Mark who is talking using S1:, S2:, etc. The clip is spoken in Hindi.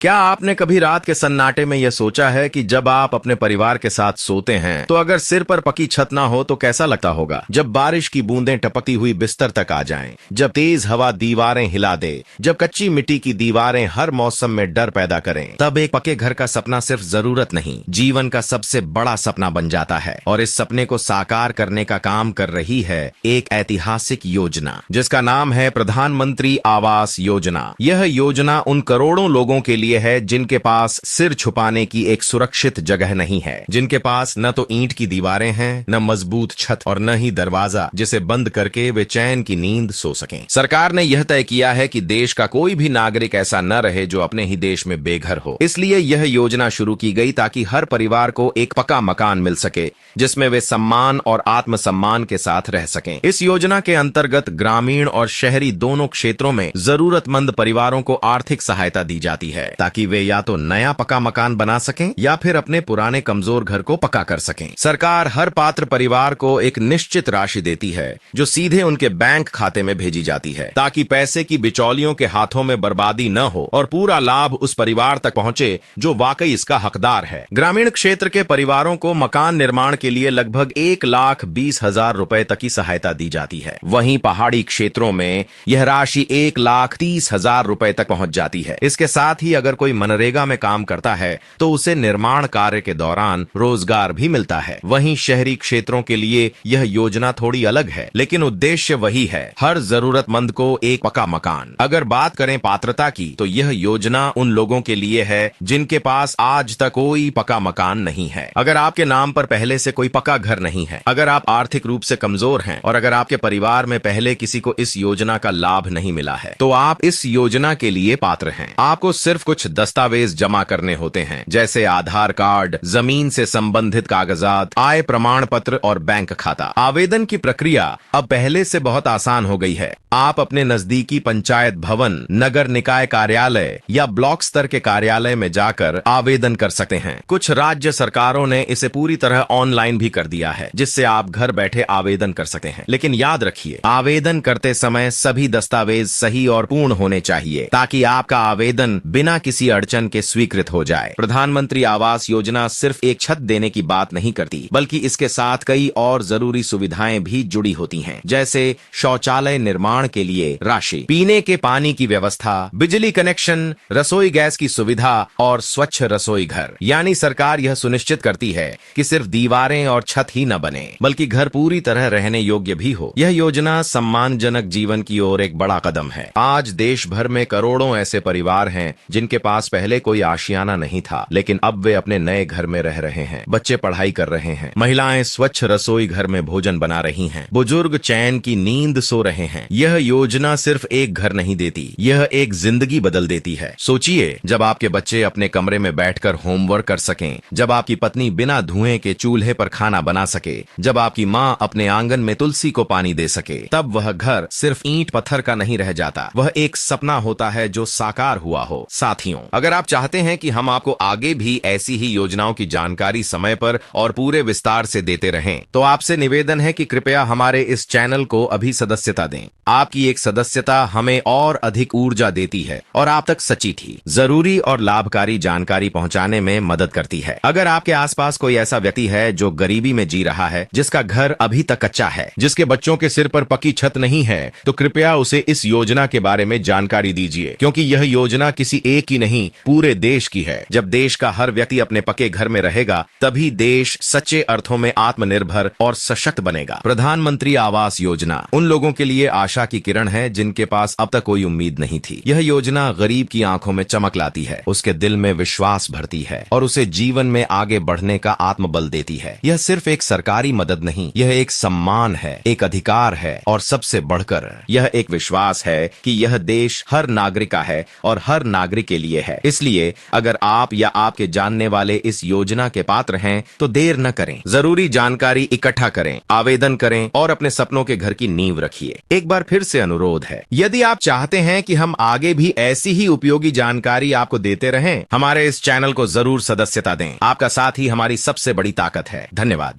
S1: क्या आपने कभी रात के सन्नाटे में यह सोचा है कि जब आप अपने परिवार के साथ सोते हैं तो अगर सिर पर पकी छत ना हो तो कैसा लगता होगा? जब बारिश की बूंदें टपकती हुई बिस्तर तक आ जाएं, जब तेज हवा दीवारें हिला दे, जब कच्ची मिट्टी की दीवारें हर मौसम में डर पैदा करें, तब एक पक्के घर का सपना सिर्फ जरूरत नहीं, जीवन का सबसे बड़ा सपना बन जाता है। और इस सपने को साकार करने का काम कर रही है एक ऐतिहासिक योजना, जिसका नाम है प्रधानमंत्री आवास योजना। यह योजना उन करोड़ों लोगों के लिए है जिनके पास सिर छुपाने की एक सुरक्षित जगह नहीं है, जिनके पास न तो ईंट की दीवारें हैं, न मजबूत छत और न ही दरवाजा जिसे बंद करके वे चैन की नींद सो सकें। सरकार ने यह तय किया है कि देश का कोई भी नागरिक ऐसा न रहे जो अपने ही देश में बेघर हो। इसलिए यह योजना शुरू की गई ताकि हर परिवार को एक पक्का मकान मिल सके जिसमें वे सम्मान और आत्मसम्मान के साथ रह सकें। इस योजना के अंतर्गत ग्रामीण और शहरी दोनों क्षेत्रों में जरूरतमंद परिवारों को आर्थिक सहायता दी जाती है ताकि वे या तो नया पक्का मकान बना सकें या फिर अपने पुराने कमजोर घर को पक्का कर सकें। सरकार हर पात्र परिवार को एक निश्चित राशि देती है जो सीधे उनके बैंक खाते में भेजी जाती है ताकि पैसे की बिचौलियों के हाथों में बर्बादी न हो और पूरा लाभ उस परिवार तक पहुंचे जो वाकई इसका हकदार है। ग्रामीण क्षेत्र के परिवारों को मकान निर्माण के लिए लगभग 1,20,000 रुपए तक की सहायता दी जाती है। वहीं पहाड़ी क्षेत्रों में यह राशि 1,30,000 रुपए तक पहुंच जाती है। इसके साथ ही अगर कोई मनरेगा में काम करता है तो उसे निर्माण कार्य के दौरान रोजगार भी मिलता है। वहीं शहरी क्षेत्रों के लिए यह योजना थोड़ी अलग है, लेकिन उद्देश्य वही है, हर जरूरतमंद को एक पक्का मकान। अगर बात करें पात्रता की तो यह योजना उन लोगों के लिए है जिनके पास आज तक कोई पक्का मकान नहीं है। अगर आपके नाम पर पहले से कोई पक्का घर नहीं है, अगर आप आर्थिक रूप से कमजोर हैं और अगर आपके परिवार में पहले किसी को इस योजना का लाभ नहीं मिला है तो आप इस योजना के लिए पात्र हैं। आपको सिर्फ कुछ दस्तावेज जमा करने होते हैं, जैसे आधार कार्ड, जमीन से संबंधित कागजात, आय प्रमाण पत्र और बैंक खाता। आवेदन की प्रक्रिया अब पहले से बहुत आसान हो गई है। आप अपने नजदीकी पंचायत भवन, नगर निकाय कार्यालय या ब्लॉक स्तर के कार्यालय में जाकर आवेदन कर सकते हैं। कुछ राज्य सरकारों ने इसे पूरी तरह ऑनलाइन भी कर दिया है, जिससे आप घर बैठे आवेदन कर सकते हैं। लेकिन याद रखिए, आवेदन करते समय सभी दस्तावेज सही और पूर्ण होने चाहिए ताकि आपका आवेदन बिना किसी अड़चन के स्वीकृत हो जाए। प्रधानमंत्री आवास योजना सिर्फ एक छत देने की बात नहीं करती, बल्कि इसके साथ कई और जरूरी सुविधाएं भी जुड़ी होती हैं, जैसे शौचालय निर्माण के लिए राशि, पीने के पानी की व्यवस्था, बिजली कनेक्शन, रसोई गैस की सुविधा और स्वच्छ रसोई घर। यानी सरकार यह सुनिश्चित करती है कि सिर्फ दीवारें और छत ही न बने, बल्कि घर पूरी तरह रहने योग्य भी हो। यह योजना सम्मानजनक जीवन की ओर एक बड़ा कदम है। आज देश भर में करोड़ों ऐसे परिवार हैं जिनके पास पहले कोई आशियाना नहीं था, लेकिन अब वे अपने नए घर में रह रहे हैं। बच्चे पढ़ाई कर रहे हैं, महिलाएं स्वच्छ रसोई घर में भोजन बना रही हैं, बुजुर्ग चैन की नींद सो रहे हैं। यह योजना सिर्फ एक घर नहीं देती, यह एक जिंदगी बदल देती है। सोचिए, जब आपके बच्चे अपने कमरे में बैठकर होमवर्क कर सकें, जब आपकी पत्नी बिना धुएं के चूल्हे पर खाना बना सके, जब आपकी माँ अपने आंगन में तुलसी को पानी दे सके, तब वह घर सिर्फ ईंट पत्थर का नहीं रह जाता, वह एक सपना होता है जो साकार हुआ हो। साथियों, अगर आप चाहते हैं कि हम आपको आगे भी ऐसी ही योजनाओं की जानकारी समय पर और पूरे विस्तार से देते रहें, तो आपसे निवेदन है कि कृपया हमारे इस चैनल को अभी सदस्यता दें। आपकी एक सदस्यता हमें और अधिक ऊर्जा देती है और आप तक सटीक ही जरूरी और लाभकारी जानकारी पहुंचाने में मदद करती है। अगर आपके आसपास कोई ऐसा व्यक्ति है जो गरीबी में जी रहा है, जिसका घर अभी तक कच्चा है, जिसके बच्चों के सिर पर पक्की छत नहीं है, तो कृपया उसे इस योजना के बारे में जानकारी दीजिए, क्योंकि यह योजना किसी एक की नहीं, पूरे देश की है। जब देश का हर व्यक्ति अपने पक्के घर में रहेगा, तभी देश सच्चे अर्थों में आत्मनिर्भर और सशक्त बनेगा। प्रधानमंत्री आवास योजना उन लोगों के लिए आशा की किरण है जिनके पास अब तक कोई उम्मीद नहीं थी। यह योजना गरीब की आंखों में चमक लाती है, उसके दिल में विश्वास भरती है और उसे जीवन में आगे बढ़ने का आत्मबल देती है। यह सिर्फ एक सरकारी मदद नहीं, यह एक सम्मान है, एक अधिकार है और सबसे बढ़कर यह एक विश्वास है कि यह देश हर नागरिक का है और हर नागरिक के लिए है। इसलिए अगर आप या आपके जानने वाले इस योजना के पात्र हैं तो देर न करें, जरूरी जानकारी इकट्ठा करें, आवेदन करें और अपने सपनों के घर की नींव रखिए। एक बार फिर से अनुरोध है, यदि आप चाहते हैं कि हम आगे भी ऐसी ही उपयोगी जानकारी आपको देते रहें, हमारे इस चैनल को जरूर सदस्यता दें। आपका साथ ही हमारी सबसे बड़ी ताकत है। धन्यवाद।